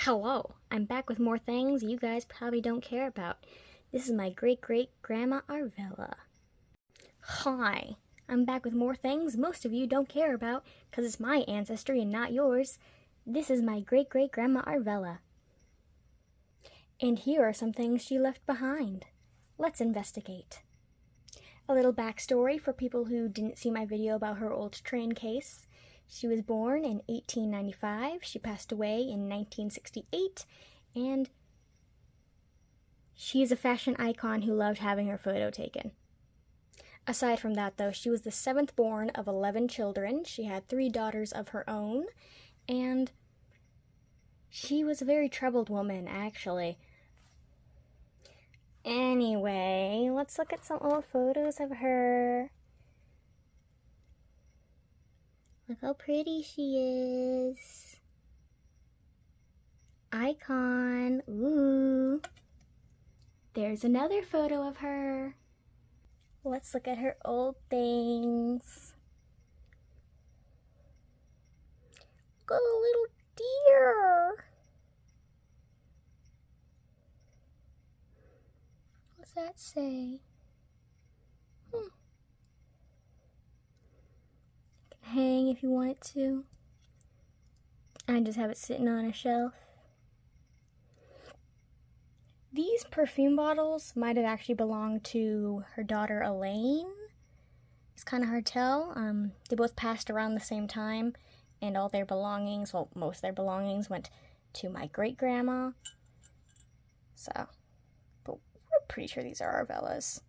Hello, I'm back with more things you guys probably don't care about. This is my great-great-grandma Arvella. Hi, I'm back with more things most of you don't care about because it's my ancestry and not yours. This is my great-great-grandma Arvella. And here are some things she left behind. Let's investigate. A little backstory for people who didn't see my video about her old train case. She was born in 1895, she passed away in 1968, and she is a fashion icon who loved having her photo taken. Aside from that, though, she was the 7th born of 11 children. She had 3 daughters of her own, and she was a very troubled woman, actually. Anyway, let's look at some old photos of her. Look how pretty she is. Icon. Ooh. There's another photo of her. Let's look at her old things. Look at a little deer. What's that say? Hang if you want it to. I just have it sitting on a shelf. These perfume bottles might have actually belonged to her daughter Elaine. It's kind of hard to tell. They both passed around the same time, and all their belongings, well, most of their belongings went to my great-grandma. So, but we're pretty sure these are Arvella's.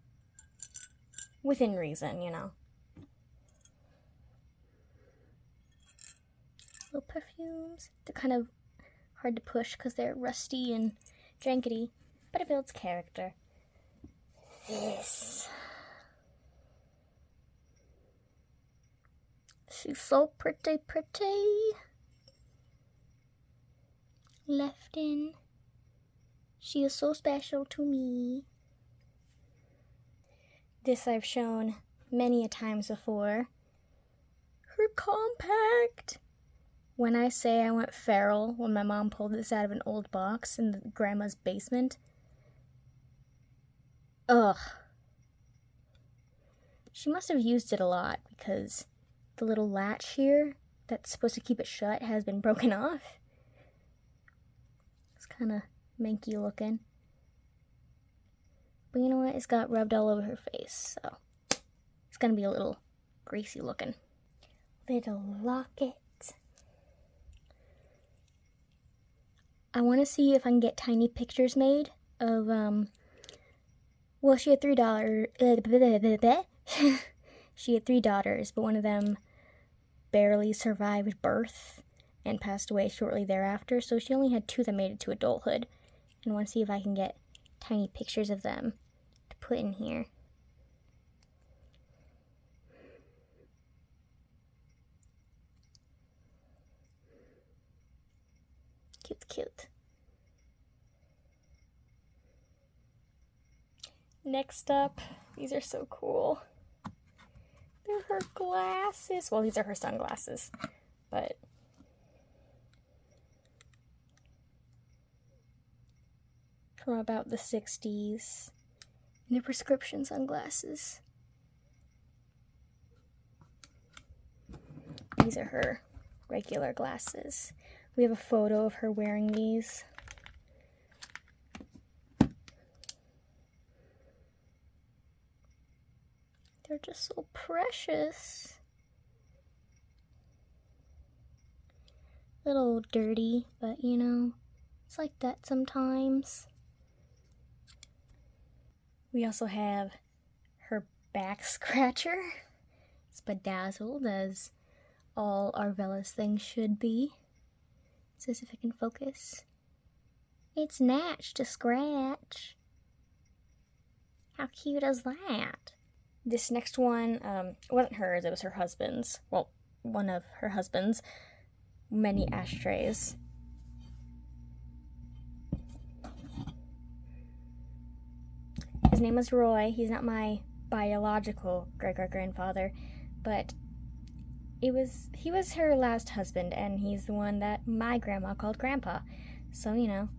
Within reason, you know. Little perfumes. They're kind of hard to push because they're rusty and jankety, but it builds character. This. She's so pretty. Left in. She is so special to me. This I've shown many a times before. Her compact. When I say I went feral when my mom pulled this out of an old box in the grandma's basement, ugh. She must have used it a lot because the little latch here that's supposed to keep it shut has been broken off. It's kind of manky looking. But you know what? It's got rubbed all over her face, so it's gonna be a little greasy looking. Little locket. I want to see if I can get tiny pictures made of, well, she had 3 daughters, she had 3 daughters, but one of them barely survived birth and passed away shortly thereafter, so she only had 2 that made it to adulthood, and I want to see if I can get tiny pictures of them to put in here. Cute. Next up, these are so cool. They're her glasses. Well, these are her sunglasses, but from about the 60s. And they're prescription sunglasses. These are her regular glasses. We have a photo of her wearing these. They're just so precious. A little dirty, but you know, it's like that sometimes. We also have her back scratcher. It's bedazzled, as all Arvella's things should be. So if I can focus. It's Natch to scratch. How cute is that? This next one wasn't hers, it was her husband's. Well, one of her husband's. Many ashtrays. His name was Roy. He's not my biological great-great-grandfather, but he was her last husband, and he's the one that my grandma called Grandpa. So, you know.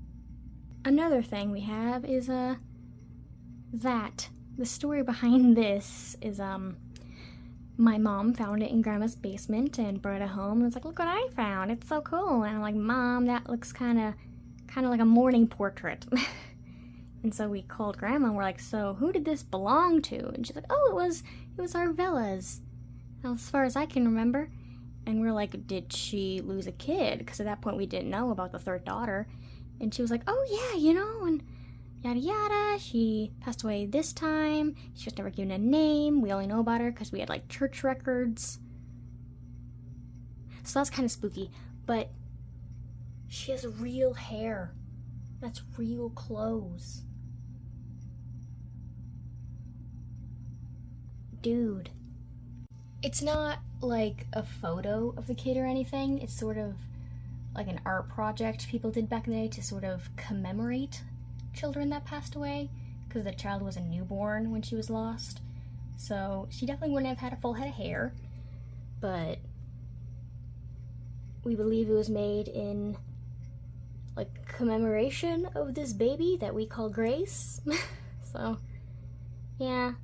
Another thing we have is, that. The story behind this is, my mom found it in Grandma's basement and brought it home and was like, look what I found. It's so cool. And I'm like, Mom, that looks kind of like a morning portrait. And so we called Grandma and we're like, so who did this belong to? And she's like, oh, it was Arvella's, as far as I can remember. And we're like, did she lose a kid? Because at that point we didn't know about the third daughter. And she was like, oh yeah, you know, and yada yada. She passed away this time. She was never given a name. We only know about her because we had like church records. So that's kind of spooky. But she has real hair. That's real clothes. Dude. It's not like a photo of the kid or anything. It's sort of like an art project people did back in the day to sort of commemorate children that passed away, because the child was a newborn when she was lost. So she definitely wouldn't have had a full head of hair, but we believe it was made in like commemoration of this baby that we call Grace. So yeah,